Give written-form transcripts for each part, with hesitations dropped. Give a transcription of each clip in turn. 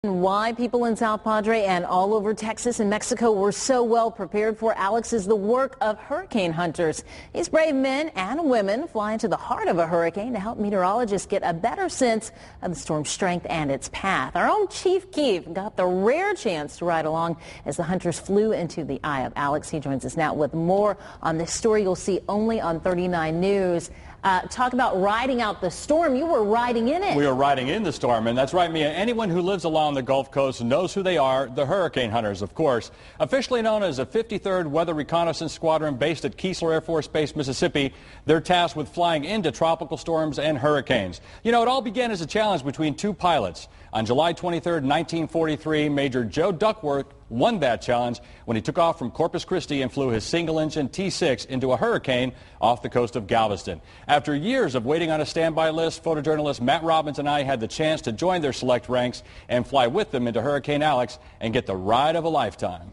Why people in South Padre and all over Texas and Mexico were so well prepared for Alex is the work of hurricane hunters. These brave men and women fly into the heart of a hurricane to help meteorologists get a better sense of the storm's strength and its path. Our own Chief Keefe got the rare chance to ride along as the hunters flew into the eye of Alex. He joins us now with more on this story you'll see only on 39 News. Talk about riding out the storm. You were riding in it. We were riding in the storm, and that's right, Mia. Anyone who lives along the Gulf Coast knows who they are, the hurricane hunters, of course. Officially known as the 53rd Weather Reconnaissance Squadron based at Keesler Air Force Base, Mississippi, they're tasked with flying into tropical storms and hurricanes. You know, it all began as a challenge between two pilots. On July 23rd, 1943, Major Joe Duckworth won that challenge when he took off from Corpus Christi and flew his single-engine T-6 into a hurricane off the coast of Galveston. After years of waiting on a standby list, photojournalist Matt Robbins and I had the chance to join their select ranks and fly with them into Hurricane Alex and get the ride of a lifetime.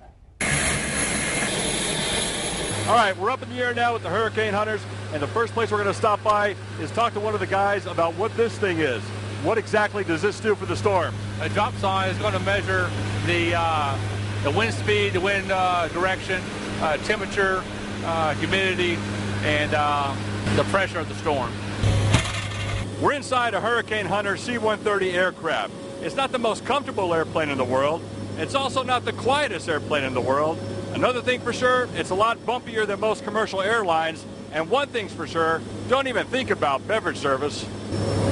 All right, we're up in the air now with the hurricane hunters, and the first place we're going to stop by is talk to one of the guys about what this thing is. What exactly does this do for the storm? A drop zone is going to measure the wind speed, the wind direction, temperature, humidity, and the pressure of the storm. We're inside a Hurricane Hunter C-130 aircraft. It's not the most comfortable airplane in the world. It's also not the quietest airplane in the world. Another thing for sure, it's a lot bumpier than most commercial airlines. And one thing's for sure, don't even think about beverage service.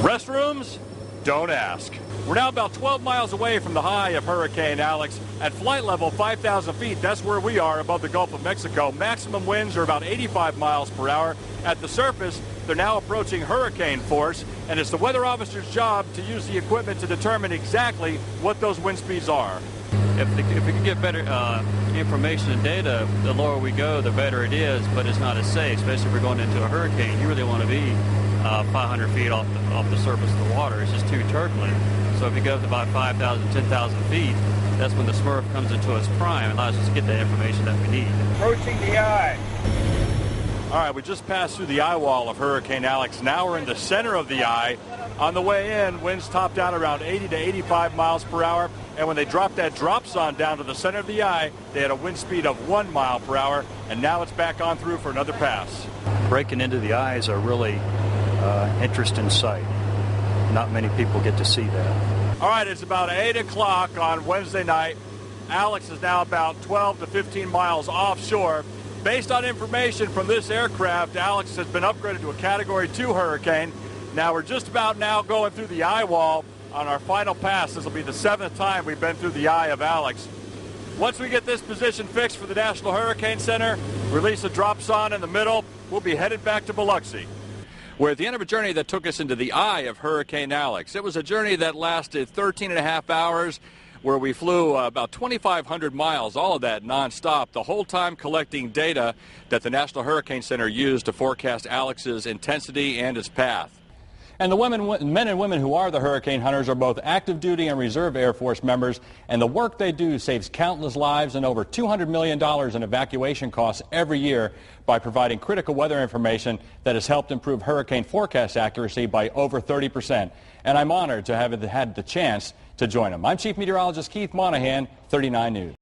Restrooms? Don't ask. We're now about 12 miles away from the high of Hurricane Alex. At flight level 5,000 feet, that's where we are above the Gulf of Mexico. Maximum winds are about 85 miles per hour. At the surface, they're now approaching hurricane force, and it's the weather officer's job to use the equipment to determine exactly what those wind speeds are. If we can get better information and data, the lower we go, the better it is, but it's not as safe, especially if we're going into a hurricane. You really want to be 500 feet off the surface of the water. It's just too turbulent. So if you go up to about 5,000, 10,000 feet, that's when the Smurf comes into its prime and allows us to get the information that we need. Approaching the eye. All right, we just passed through the eye wall of Hurricane Alex. Now we're in the center of the eye. On the way in, winds topped out around 80 to 85 miles per hour. And when they dropped that drop zone down to the center of the eye, they had a wind speed of 1 mile per hour. And now it's back on through for another pass. Breaking into the eye is a really interesting sight. Not many people get to see that. All right, it's about 8 o'clock on Wednesday night. Alex is now about 12 to 15 miles offshore. Based on information from this aircraft, Alex has been upgraded to a Category 2 hurricane. Now we're just about now going through the eye wall on our final pass. This will be the 7th time we've been through the eye of Alex. Once we get this position fixed for the National Hurricane Center, release a drop zone in the middle, we'll be headed back to Biloxi. We're at the end of a journey that took us into the eye of Hurricane Alex. It was a journey that lasted 13 and a half hours, where we flew about 2,500 miles, all of that nonstop, the whole time collecting data that the National Hurricane Center used to forecast Alex's intensity and its path. And the men and women who are the hurricane hunters are both active duty and reserve Air Force members, and the work they do saves countless lives and over $200 million in evacuation costs every year by providing critical weather information that has helped improve hurricane forecast accuracy by over 30%. And I'm honored to have had the chance to join them. I'm Chief Meteorologist Keith Monahan, 39 News.